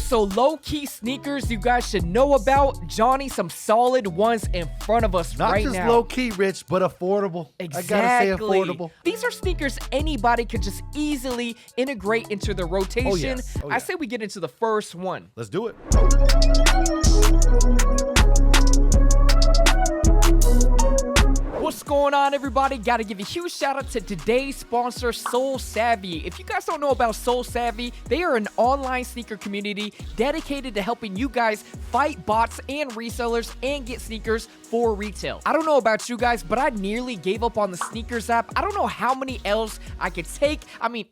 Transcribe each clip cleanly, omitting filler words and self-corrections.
so low-key sneakers you guys should know about. Johnny, some solid ones in front of us Not right now. just low-key rich, but affordable. Exactly. I gotta say affordable. These are sneakers anybody could just easily integrate into their rotation. Oh, yeah. Oh, yeah. I say we get into the first one. Let's do it. What's going on, everybody? Gotta give a huge shout out to today's sponsor, Soul Savvy. If you guys don't know about Soul Savvy, they are an online sneaker community dedicated to helping you guys fight bots and resellers and get sneakers for retail. I don't know about you guys, but I nearly gave up on the sneakers app. I don't know how many L's I could take. I mean,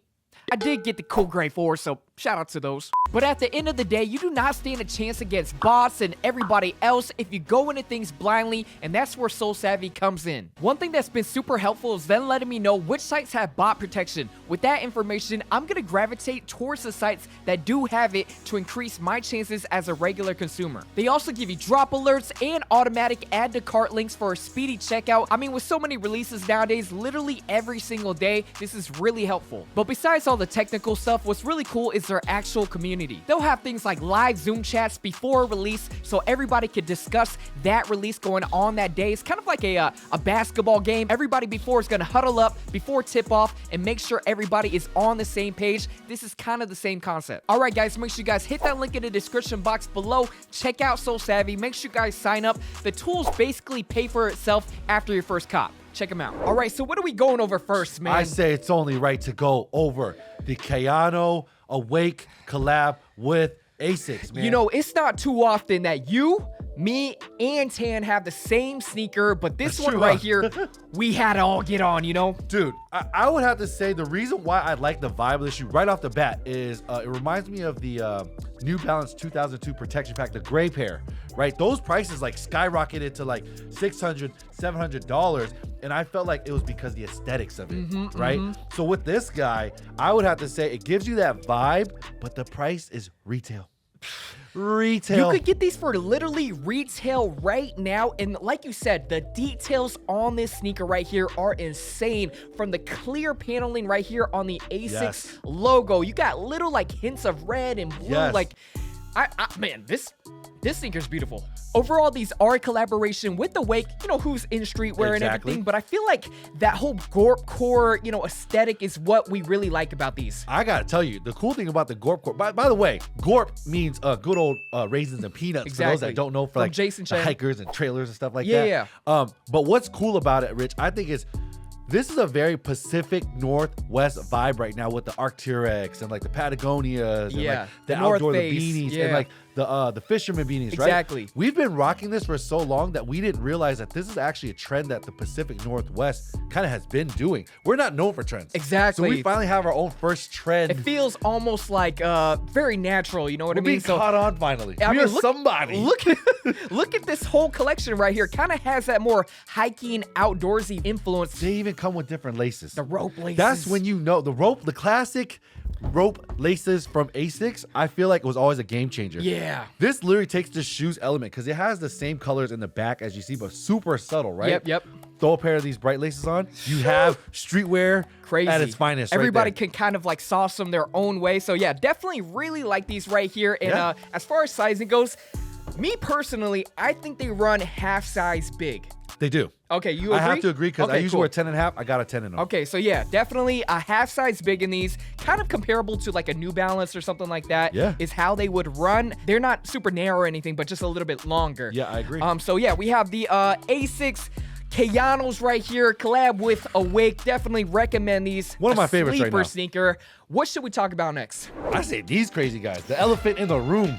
I did get the cool grade 4, so shout out to those. But at the end of the day, you do not stand a chance against bots and everybody else if you go into things blindly, and that's where Soul Savvy comes in. One thing that's been super helpful is them letting me know which sites have bot protection. With that information, I'm gonna gravitate towards the sites that do have it to increase my chances as a regular consumer. They also give you drop alerts and automatic add to cart links for a speedy checkout. I mean, with so many releases nowadays, literally every single day, this is really helpful. But besides all the technical stuff, what's really cool is their actual community. They'll have things like live Zoom chats before a release so everybody could discuss that release going on that day. It's kind of like a basketball game. Everybody before is gonna huddle up before tip off and make sure everybody is on the same page. This is kind of the same concept. All right, guys, make sure you guys hit that link in the description box below. Check out Soul Savvy. Make sure you guys sign up. The tools basically pay for itself after your first cop. Check them out. All right, so what are we going over first, man? I say it's only right to go over the Kayano Awake collab with ASICS, man. You know, it's not too often that you, me, and Tan have the same sneaker, but this one right here, we had to all get on, you know? Dude, I would have to say the reason why I like the vibe of this shoe right off the bat is it reminds me of the New Balance 2002 Protection Pack, the gray pair, right? Those prices like skyrocketed to like $600, $700, and I felt like it was because of the aesthetics of it, right? So with this guy, I would have to say it gives you that vibe, but the price is retail. Retail. You could get these for literally retail right now, and like you said, the details on this sneaker right here are insane. From the clear paneling right here on the ASICS logo, you got little like hints of red and blue. Like, man, this sneaker's beautiful. Overall, these are a collaboration with Awake, you know, who's in streetwear and everything, but I feel like that whole Gorp core, you know, aesthetic is what we really like about these. I gotta tell you, the cool thing about the Gorp core, by the way, Gorp means good old raisins and peanuts. For those that don't know, for like Jason Chen. Hikers and trailers and stuff like that. But what's cool about it, Rich, I think is this is a very Pacific Northwest vibe right now with the Arc'teryx and like the Patagonias and like the outdoor the beanies and like the fisherman beanies, right? Exactly. We've been rocking this for so long that we didn't realize that this is actually a trend that the Pacific Northwest kind of has been doing. We're not known for trends. Exactly. So we finally have our own first trend. It feels almost like very natural, you know what I mean? Being caught on finally. I mean, somebody. Look at this whole collection right here. Kind of has that more hiking, outdoorsy influence. They even come with different laces. The rope laces. That's when you know the classic rope laces from ASICS, I feel like it was always a game changer. Yeah. This literally takes the shoes element because it has the same colors in the back as you see, but super subtle, right? Yep. Throw a pair of these bright laces on, you have streetwear crazy at its finest. Everybody right can kind of like sauce them their own way. So yeah, definitely really like these right here. And as far as sizing goes, me personally, I think they run half size big. They do. Okay, you agree? I have to agree because I usually wear 10 and a half. I got a 10 and a half. Okay, so yeah, definitely a half size big in these. Kind of comparable to like a New Balance or something like that. Yeah. Is how they would run. They're not super narrow or anything, but just a little bit longer. Yeah, I agree. So yeah, we have the ASICS Kayanos right here, collab with Awake. Definitely recommend these. One of my favorites right now. Sleeper sneaker. What should we talk about next? I say these crazy guys. The elephant in the room.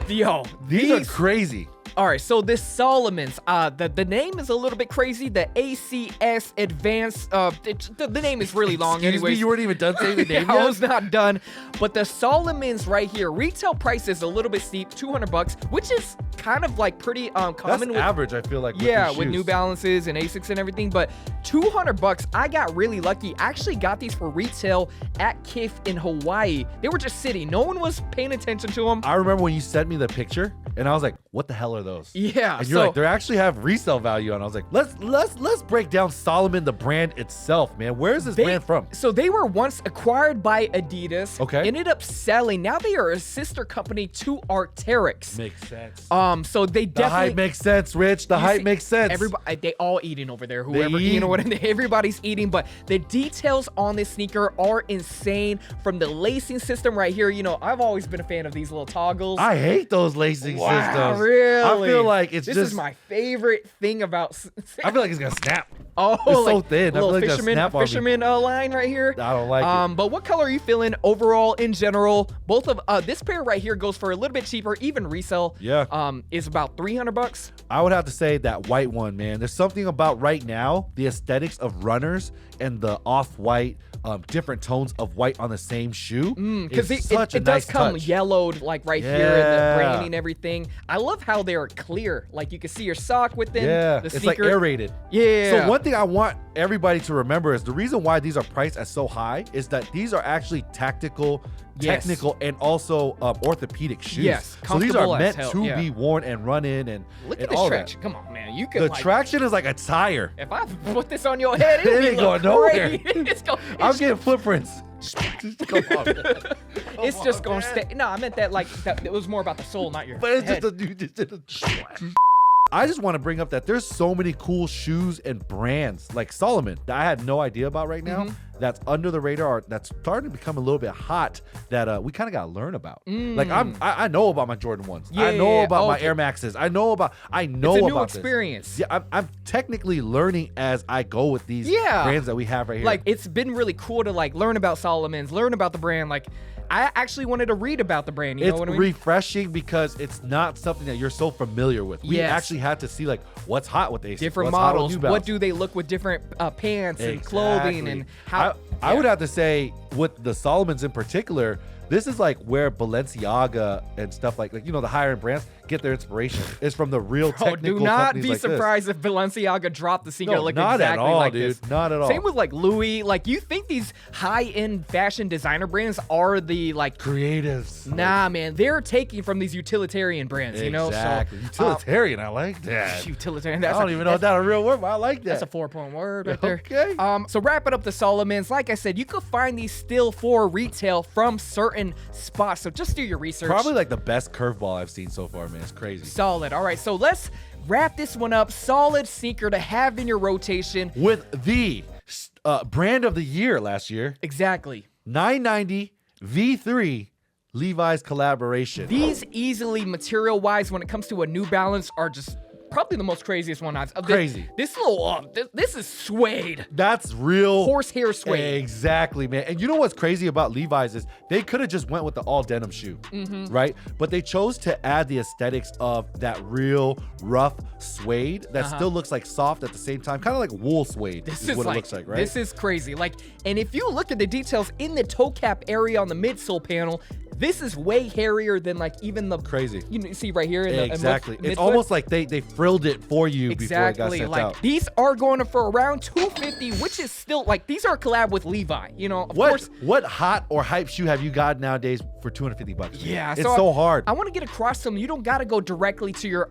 Yo, these are crazy. All right, so this Solomon's, the name is a little bit crazy. The ACS Advanced, the name is really long. Anyway, you weren't even done saying the name I yet? was not done. But the Solomon's right here, retail price is a little bit steep, $200, which is kind of like pretty common. That's with average, I feel like. with New Balances and ASICS and everything. But $200, I got really lucky. I actually got these for retail at Kith in Hawaii. They were just sitting. No one was paying attention to them. I remember when you sent me the picture And I was like, what the hell are those? Yeah. And you're like, they actually have resale value. And I was like, let's break down Salomon, the brand itself, man. Where is this brand from? So they were once acquired by Adidas. Okay. Ended up selling. Now they are a sister company to Arc'teryx. Makes sense. So they The definitely hype makes sense, Rich. The hype makes sense. Everybody, they all eating over there. Whoever, eat. you know what? Everybody's eating. But the details on this sneaker are insane. From the lacing system right here, you know, I've always been a fan of these little toggles. I hate those lacing systems. Really? I feel like this is my favorite thing about. I feel like it's gonna snap. Oh, it's so thin. I feel little like it's gonna snap on me. fisherman line right here. I don't like it. But what color are you feeling overall in general? Both of this pair right here goes for a little bit cheaper, even resale. Yeah. Is about $300. I would have to say that white one, man. There's something about right now the aesthetics of runners and the off-white, different tones of white on the same shoe. Because it does nice come touch. yellowed like right here in the branding and everything. I love how they're clear. Like you can see your sock within the it's sneaker. like aerated. Yeah. So one thing I want everybody to remember is the reason why these are priced at so high is that these are actually tactical, technical, and also orthopedic shoes. Yes, so these are comfortable as meant hell, to yeah. be worn and run in and Look and at this all traction. that. Come on, man. You can The like, traction is like a tire. if I put this on your head, It ain't going nowhere. I'm It's getting footprints. Come on, man. it's just gonna stay. No, I meant that like that. It was more about the soul, not your But it's head. just you just did a I just want to bring up that there's so many cool shoes and brands like Salomon that I had no idea about right now. That's under the radar. That's starting to become a little bit hot. That we kind of got to learn about. Like I know about my Jordan 1s. I know about my Air Maxes. I know about it's a new about experience. this. Yeah, I'm technically learning as I go with these brands that we have right here. Like it's been really cool to like learn about Solomon's, learn about the brand. Like I actually wanted to read about the brand. You know what I mean? It's refreshing because it's not something that you're so familiar with. We actually had to see like what's hot with these different models. What do they look with different pants and clothing and how? I would have to say with the Salomons in particular, this is like where Balenciaga and stuff like you know the higher end brands get their inspiration. It's from the real technical do not companies be like surprised if Balenciaga dropped the sneaker No, look not exactly at all, like dude. this. Not at all. Same with like Louis. Like you think these high end fashion designer brands are the like creatives. Nah, man, they're taking from these utilitarian brands. You know, exactly. so utilitarian. I like that. utilitarian. I don't even know if that's a real word, but I like that. That's a 4-point word right there. Okay. So wrapping up the Solomons, like I said, you could find these still for retail from certain spots. So just do your research. Probably like the best curveball I've seen so far, man. It's crazy. Solid. All right, so let's wrap this one up. Solid sneaker to have in your rotation. With the brand of the year last year, Exactly. 990 V3 Levi's collaboration. These easily material-wise, when it comes to a New Balance, are just probably the most craziest one I've. Crazy. This little, this is suede. That's real Horsehair suede. Exactly, man. And you know what's crazy about Levi's is they could have just went with the all denim shoe, right? But they chose to add the aesthetics of that real rough suede that still looks like soft at the same time, kind of like wool suede. This is what it looks like, right? This is crazy. Like, and if you look at the details in the toe cap area on the midsole panel, this is way hairier than like even the crazy. You see right here in the exactly. midfoot? It's almost like they frilled it for you before it got Exactly. sent Like out. these are going for around $250, which is still like these are a collab with Levi. You know, of course. What hot or hype shoe have you got nowadays for $250? Man? Yeah, it's so hard. I want to get across them. You don't got to go directly to your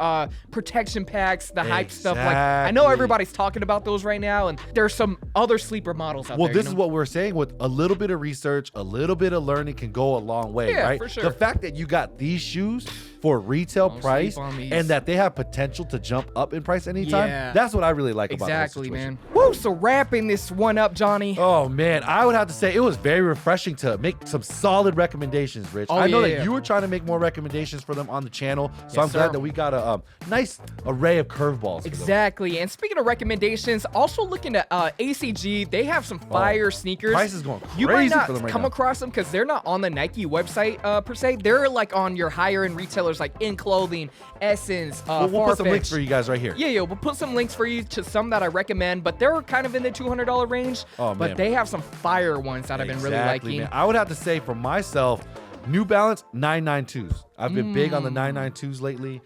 protection packs, the hype stuff. Like I know Exactly. everybody's talking about those right now, and there's some other sleeper models out Well, there. this is what we're saying. With a little bit of research, a little bit of learning can go a long way, Yeah, right? for sure. The fact that you got these shoes for retail Don't price sleep on these. and that they have potential to jump up in price anytime, Yeah. that's what I really like about the whole Exactly, situation. man. Woo! So wrapping this one up, Johnny. Oh man, I would have to say it was very refreshing to make some solid recommendations, Rich. Oh, I know yeah. that you were trying to make more recommendations for them on the channel, so Yes, I'm sir. glad that we got a nice array of curveballs. Exactly. And speaking of recommendations, also looking at ACG, they have some fire sneakers. price is going You might crazy not for them right come now. across them because they're not on the Nike website per se. They're like on your higher end retailers like In Clothing, Essence, We'll put some Farfetch. links for you guys right here. Yeah, we'll put some links for you to some that I recommend, but they're kind of in the $200 range. Oh, but man. they have some fire ones that I've been really liking. Man. I would have to say for myself, New Balance 992s. I've been big on the 992s lately.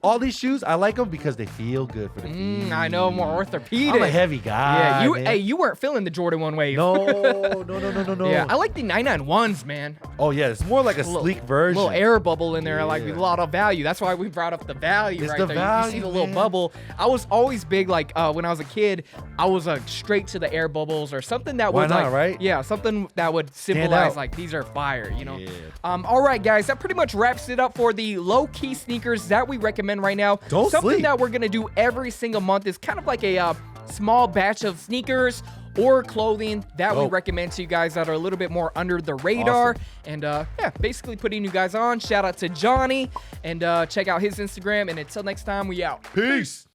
All these shoes, I like them because they feel good for the feet. I know, more orthopedic. I'm a heavy guy. Yeah, man. you weren't feeling the Jordan 1 wave. No. Yeah, I like the 991s, man. Oh yeah, it's more like a sleek version. Little air bubble in there, like Yeah. a lot of value. That's why we brought up the value It's right the there. You see value, the little man. bubble. I was always big, like when I was a kid, I was straight to the air bubbles or something that Why would not, like, right? yeah, something that would symbolize out. like these are fire, you know. Yeah. All right, guys, that pretty much wraps it up for the low-key sneakers that we recommend right now. Don't Something sleep. that we're gonna do every single month is kind of like a small batch of sneakers or clothing that we Dope. recommend to you guys that are a little bit more under the radar. Awesome. And yeah, basically putting you guys on. Shout out to Johnny and check out his Instagram. And until next time, we out. Peace.